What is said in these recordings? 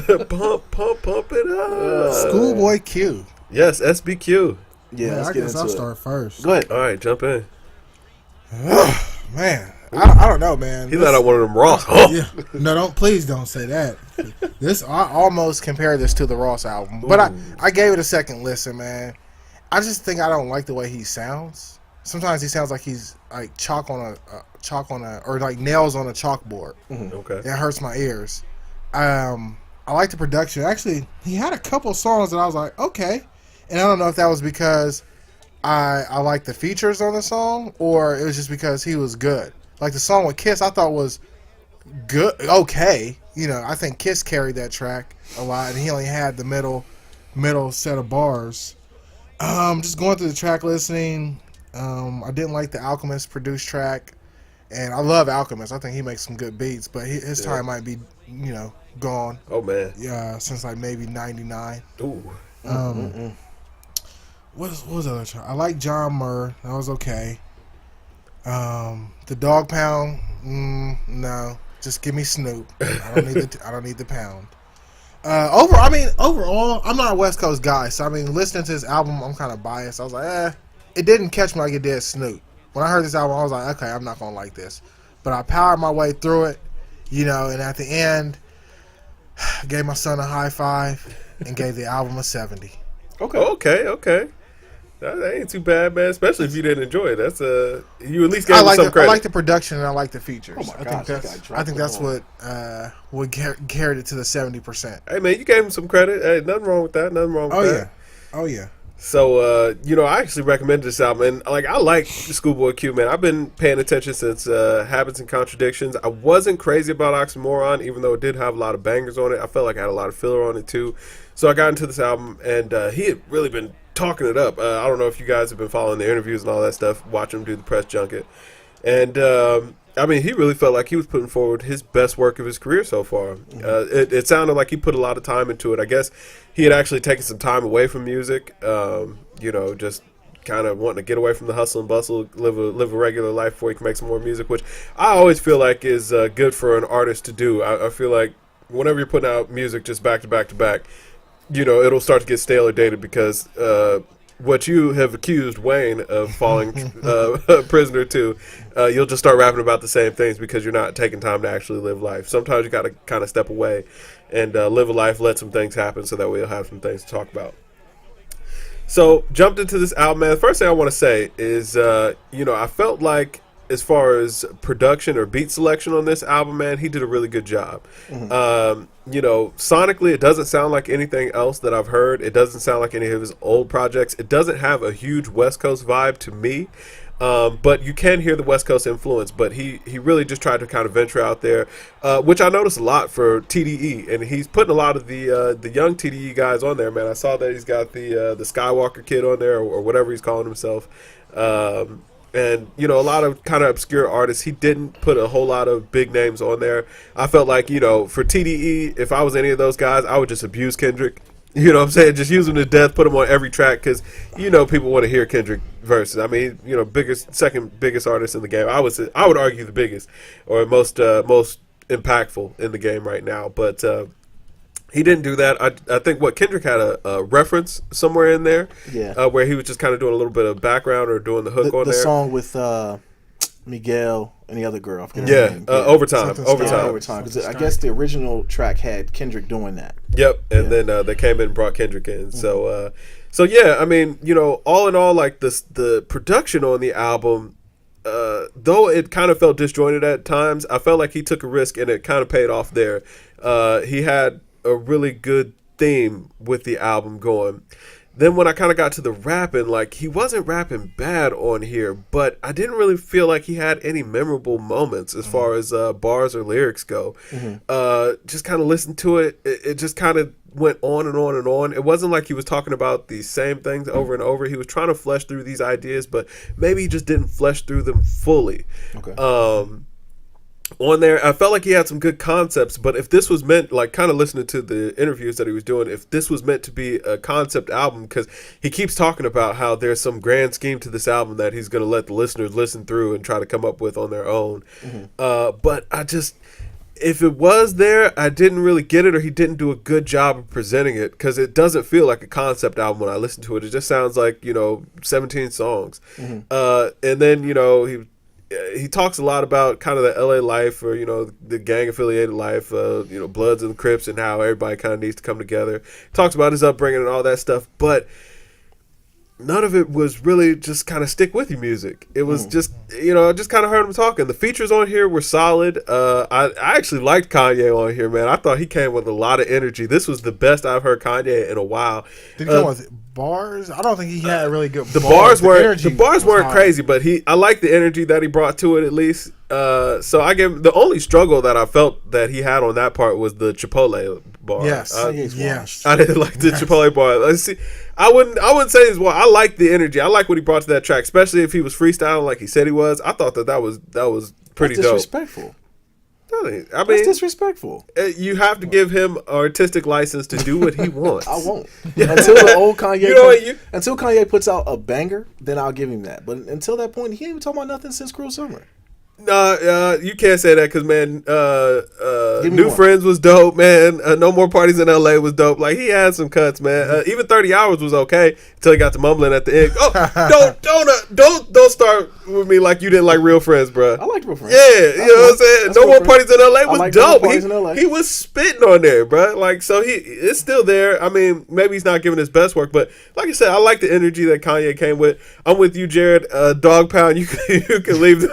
pump it up. Schoolboy Q. Yes, SBQ. Yeah, Man, let's I get guess into I'll it. start first. Go ahead. All right, jump in. Man, I don't know, man. He let out one of them Ross. Yeah, no, please don't say that. I almost compared this to the Ross album, but I gave it a second listen, man. I just think I don't like the way he sounds. Sometimes he sounds like he's like chalk on a or like nails on a chalkboard. Okay. It hurts my ears. I like the production. Actually, he had a couple songs that I was like, okay, and I don't know if that was because I like the features on the song, or it was just because he was good. Like the song with Kiss, I thought was good, okay. You know, I think Kiss carried that track a lot, and he only had the middle set of bars. Just going through the track listening, I didn't like the Alchemist produced track, and I love Alchemist. I think he makes some good beats, but his time might be, gone. Oh man. Yeah, since like maybe '99. Ooh. What was the other track? I like John Murr. That was okay. The Dog Pound, no. Just give me Snoop. I don't need the pound. Overall, I'm not a West Coast guy, so I mean, listening to this album, I'm kind of biased. I was like, it didn't catch me like it did Snoop. When I heard this album, I was like, okay, I'm not gonna like this, but I powered my way through it, and at the end, gave my son a high five and gave the album a 70. Okay. That ain't too bad, man. Especially if you didn't enjoy it. That's you at least gave I him some credit. I like the production and I like the features. Oh my gosh, I think that's what carried it to the 70%. Hey man, you gave him some credit. Hey, nothing wrong with that. Oh yeah. So I actually recommended this album, and I like Schoolboy Q, man. I've been paying attention since Habits and Contradictions. I wasn't crazy about Oxymoron, even though it did have a lot of bangers on it. I felt like I had a lot of filler on it too. So I got into this album, and he had really been talking it up. I don't know if you guys have been following the interviews and all that stuff, watching him do the press junket. And, he really felt like he was putting forward his best work of his career so far. It sounded like he put a lot of time into it. I guess he had actually taken some time away from music, just kind of wanting to get away from the hustle and bustle, live a regular life before he can make some more music, which I always feel like is good for an artist to do. I feel like whenever you're putting out music just back to back to back, it'll start to get stale or dated because what you have accused Wayne of falling prisoner to, you'll just start rapping about the same things because you're not taking time to actually live life. Sometimes you got to kind of step away and live a life, let some things happen so that way you'll have some things to talk about. So, jumped into this album, man. The first thing I want to say is, I felt like as far as production or beat selection on this album, man, he did a really good job. Sonically, it doesn't sound like anything else that I've heard. It doesn't sound like any of his old projects. It doesn't have a huge West Coast vibe to me. But you can hear the West Coast influence, but he really just tried to kind of venture out there, which I noticed a lot for TDE, and he's putting a lot of the young TDE guys on there, man. I saw that he's got the Skywalker kid on there, or whatever he's calling himself. And, a lot of kind of obscure artists. He didn't put a whole lot of big names on there. I felt like, for TDE, if I was any of those guys, I would just abuse Kendrick. You know what I'm saying? Just use him to death, put him on every track, because, people want to hear Kendrick verses. I mean, second biggest artist in the game. I would argue the biggest, or most impactful in the game right now. But he didn't do that. I think Kendrick had a reference somewhere in there, where he was just kind of doing a little bit of background or doing the hook on the there. The song with Miguel and the other girl. I forget her name. Overtime. 'Cause I guess the original track had Kendrick doing that. Yep, and then they came in and brought Kendrick in. So yeah, I mean, all in all, like the production on the album, though it kind of felt disjointed at times, I felt like he took a risk and it kind of paid off there. He had a really good theme with the album going. Then when I kind of got to the rapping, he wasn't rapping bad on here, but I didn't really feel like he had any memorable moments as far as bars or lyrics go. Just kind of listened to it. It just kind of went on and on and on. It wasn't like he was talking about the same things over and over. He was trying to flesh through these ideas, but maybe he just didn't flesh through them fully. Okay. On there, I felt like he had some good concepts, but if this was meant, kind of listening to the interviews that he was doing, if this was meant to be a concept album, because he keeps talking about how there's some grand scheme to this album that he's going to let the listeners listen through and try to come up with on their own. But if it was there, I didn't really get it, or he didn't do a good job of presenting it, because it doesn't feel like a concept album when I listen to it. It just sounds like 17 songs. And then he talks a lot about kind of the LA life, or the gang affiliated life, Bloods and Crips, and how everybody kind of needs to come together. Talks about his upbringing and all that stuff, but none of it was really just kind of stick with you music. It was just, I just kind of heard him talking. The features on here were solid. I actually liked Kanye on here, man. I thought he came with a lot of energy. This was the best I've heard Kanye in a while. Did he come with bars? I don't think he had really good the bars weren't crazy, but I like the energy that he brought to it, at least. So I gave the only struggle that I felt that he had on that part was the Chipotle bar. Yes, I didn't like the Chipotle bar. Let's see. I wouldn't say this. Well, I like the energy. I like what he brought to that track, especially if he was freestyling like he said he was. I thought that was pretty That's dope. Disrespectful. That's disrespectful. You have to give him artistic license to do what he wants. I won't until the old Kanye. Until Kanye puts out a banger, then I'll give him that. But until that point, he ain't even talking about nothing since Cruel Summer. You can't say that, because man, New Friends was dope, man. No More Parties in LA was dope. Like, he had some cuts, man. Even 30 Hours was okay until he got to mumbling at the end. Oh, don't start with me like you didn't like Real Friends, bro. I liked Real Friends. Yeah, you know what I'm saying. No More Parties in LA was dope. He He was spitting on there, bro. Like, so it's still there. I mean, maybe he's not giving his best work, but like I said, I like the energy that Kanye came with. I'm with you, Jared. Dog Pound, you can leave them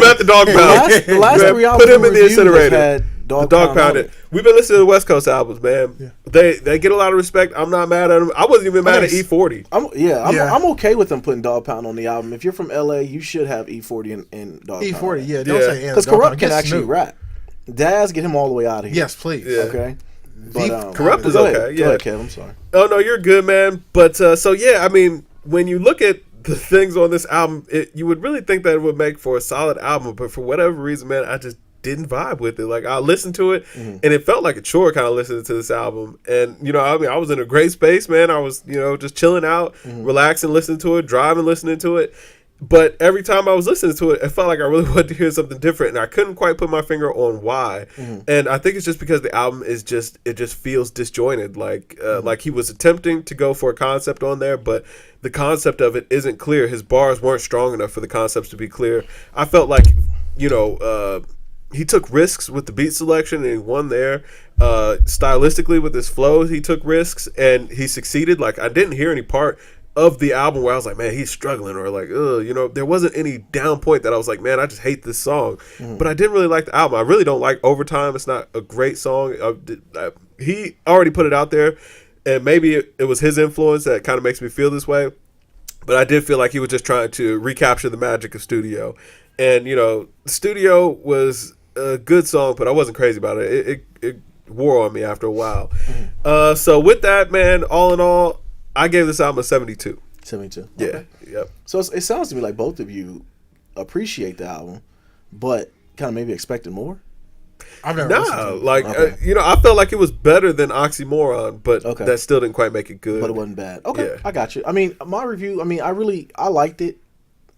at the Dog Pound. The last 3 albums put him in the incinerator. Dog Pound. We've been listening to the West Coast albums, man. Yeah. They get a lot of respect. I'm not mad at them. I wasn't even mad at E40. I'm okay with them putting Dog Pound on the album. If you're from LA, you should have E40 and Dog Pound. E40, yeah. Don't say because Corrupt can actually rap. Daz, get him all the way out of here. Yes, please. Yeah. Okay. But, Corrupt is okay. Go ahead, Kev. I'm sorry. Oh no, you're good, man. But so yeah, I mean, when you look at the things on this album, you would really think that it would make for a solid album, but for whatever reason, man, I just didn't vibe with it. Like, I listened to it, and it felt like a chore kind of listening to this album. And I was in a great space, man. I was just chilling out, relaxing, listening to it, driving, listening to it. But every time I was listening to it, it felt like I really wanted to hear something different, and I couldn't quite put my finger on why. And I think it's just because the album is just feels disjointed. Like like he was attempting to go for a concept on there, but the concept of it isn't clear. His bars weren't strong enough for the concepts to be clear. I felt like he took risks with the beat selection, and he won there. Stylistically with his flows, he took risks, and he succeeded. Like, I didn't hear any part of the album where I was like, man, he's struggling, or like, there wasn't any down point that I was like, man, I just hate this song. But I didn't really like the album. I really don't like Overtime. It's not a great song. He already put it out there, and maybe it was his influence that kind of makes me feel this way. But I did feel like he was just trying to recapture the magic of Studio. And, Studio was a good song, but I wasn't crazy about it. It wore on me after a while. So with that, man, all in all, I gave this album a 72. 72. Yeah. Okay. Yep. So it sounds to me like both of you appreciate the album, but kind of maybe expected more. I've never listened to it. Like, I felt like it was better than Oxymoron, but that still didn't quite make it good. But it wasn't bad. Okay, Yeah. I got you. I mean, my review, I liked it.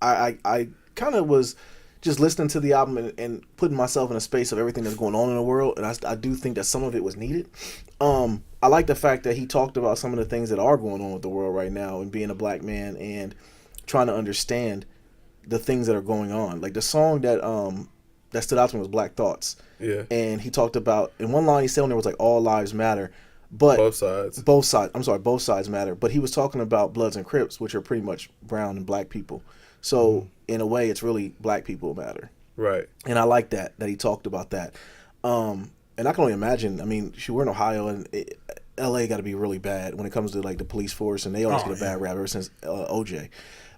I kind of was just listening to the album and putting myself in a space of everything that's going on in the world, and I do think that some of it was needed. I like the fact that he talked about some of the things that are going on with the world right now, and being a black man and trying to understand the things that are going on. Like, the song that stood out to me was Black Thoughts. Yeah. And he talked about, in one line he said on there was like, all lives matter. But Both sides. Both sides matter. But he was talking about Bloods and Crips, which are pretty much brown and black people. So in a way, it's really black people matter. Right. And I like that he talked about that. And I can only imagine, we're in Ohio, and LA got to be really bad when it comes to like the police force, and they always get a bad rap ever since OJ.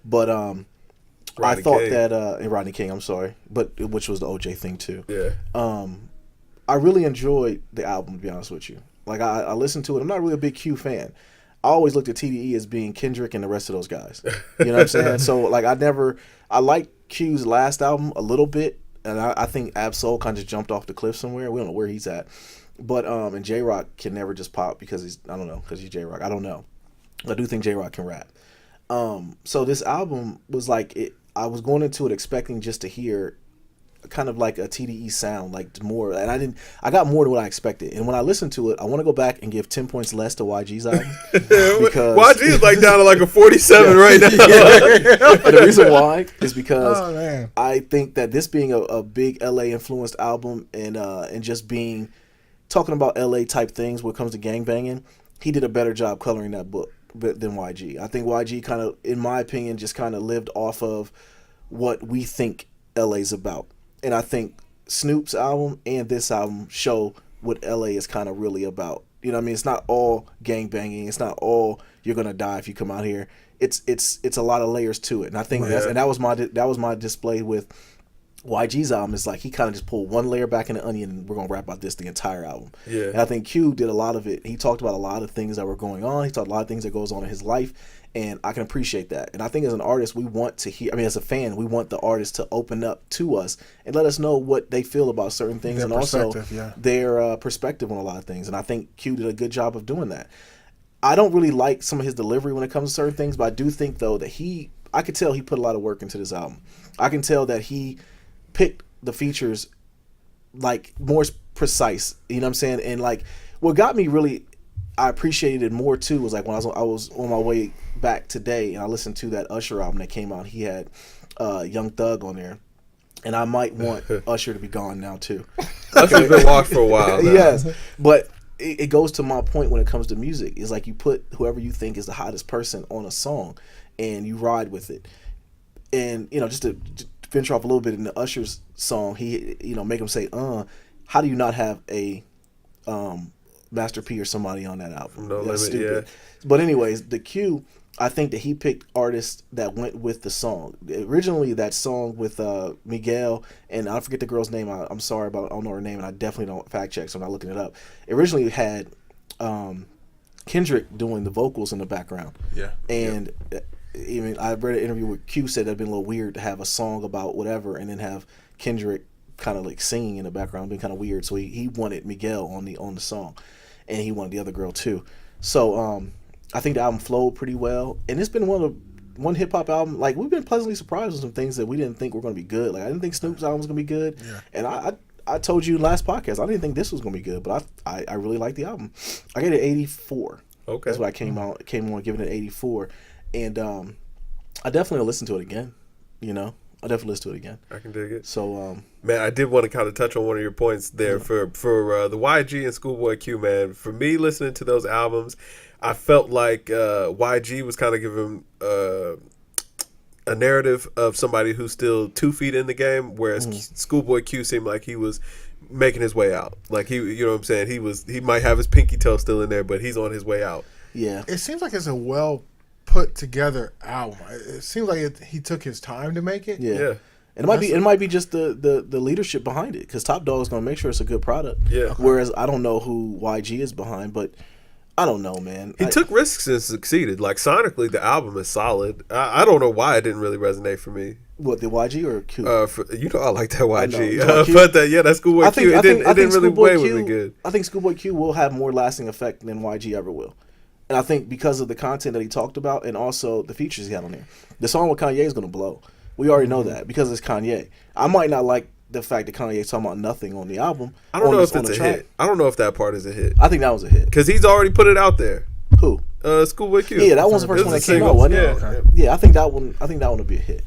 But I thought that and Rodney King, I'm sorry, but which was the OJ thing too. Yeah. I really enjoyed the album, to be honest with you. Like, I listened to it. I'm not really a big Q fan. I always looked at TDE as being Kendrick and the rest of those guys. You know what I'm saying? So like, I liked Q's last album a little bit, and I think Ab-Soul kind of just jumped off the cliff somewhere. We don't know where he's at. But and J-Rock can never just pop because he's J-Rock. I don't know. I do think J-Rock can rap. So this album was like, I was going into it expecting just to hear kind of like a TDE sound, like more. And I got more than what I expected. And when I listened to it, I want to go back and give 10 points less to YG's album because YG is like down to like a 47 right now. And the reason why is because man. I think that this being a big LA influenced album and just being talking about LA type things when it comes to gangbanging, he did a better job coloring that book than YG. I think YG kind of, in my opinion, just kind of lived off of what we think LA's about. And I think Snoop's album and this album show what LA is kind of really about. You know what I mean? It's not all gang banging. It's not all you're gonna die if you come out here. It's a lot of layers to it. And I think that was my display with YG's album. Is like he kind of just pulled one layer back in the onion, and we're gonna rap about this the entire album. Yeah. And I think Q did a lot of it. He talked about a lot of things that were going on. He talked a lot of things that goes on in his life, and I can appreciate that. And I think as an artist, we want to hear. I mean, as a fan, we want the artist to open up to us and let us know what they feel about certain things, Their and also perspective, their perspective on a lot of things. And I think Q did a good job of doing that. I don't really like some of his delivery when it comes to certain things, but I do think though that I could tell he put a lot of work into this album. I can tell that he picked the features like more precise, you know what I'm saying? And like what got me really, I appreciated it more too was like when I was on my way back today and I listened to that Usher album that came out. He had Young Thug on there, and I might want Usher to be gone now too. Usher's been walked for a while now. Yes, but it goes to my point when it comes to music. It's like you put whoever you think is the hottest person on a song and you ride with it. And you know, just to venture off a little bit in the Usher's song, he make him say how do you not have a Master P or somebody on that album? No That's Limit, stupid. But anyways, the Q, I think that he picked artists that went with the song. Originally, that song with Miguel, and I forget the girl's name. I'm sorry about, I don't know her name, and I definitely don't fact check, so I'm not looking it up. It originally had Kendrick doing the vocals in the background. Yeah. And even I read an interview with Q said that'd been a little weird to have a song about whatever and then have Kendrick kind of like singing in the background, been kind of weird. So he wanted Miguel on the song, and he wanted the other girl too. So I think the album flowed pretty well, and it's been one hip hop album. Like we've been pleasantly surprised with some things that we didn't think were going to be good. Like I didn't think Snoop's album was going to be good, and I told you last podcast I didn't think this was going to be good, but I really liked the album. I gave it 84. Okay, that's what I came on giving it 84, and I definitely will listen to it again. You know, I definitely listen to it again. I can dig it. So man, I did want to kind of touch on one of your points there for the YG and Schoolboy Q. Man, for me listening to those albums, I felt like YG was kind of giving a narrative of somebody who's still 2 feet in the game, whereas Schoolboy Q seemed like he was making his way out. Like he, you know what I'm saying? He might have his pinky toe still in there, but he's on his way out. Yeah, it seems like it's a well put together album. It seems like he took his time to make it. Yeah. And it might be just the leadership behind it, because Top Dog is going to make sure it's a good product. Yeah. Whereas I don't know who YG is behind, but I don't know, man. He took risks and succeeded. Like sonically, the album is solid. I don't know why it didn't really resonate for me. What, the YG or Q? I like that YG, know. but that's Schoolboy Q. It didn't really weigh with me good. I think Schoolboy Q will have more lasting effect than YG ever will. And I think because of the content that he talked about and also the features he had on there. The song with Kanye is going to blow. We already know that because it's Kanye. I might not like the fact that Kanye's talking about nothing on the album. I don't know if it's a hit. I don't know if that part is a hit. I think that was a hit. Because he's already put it out there. Who? Schoolboy Q. Yeah, that was the first one that came out, wasn't it? Yeah. Yeah, I think that one will be a hit.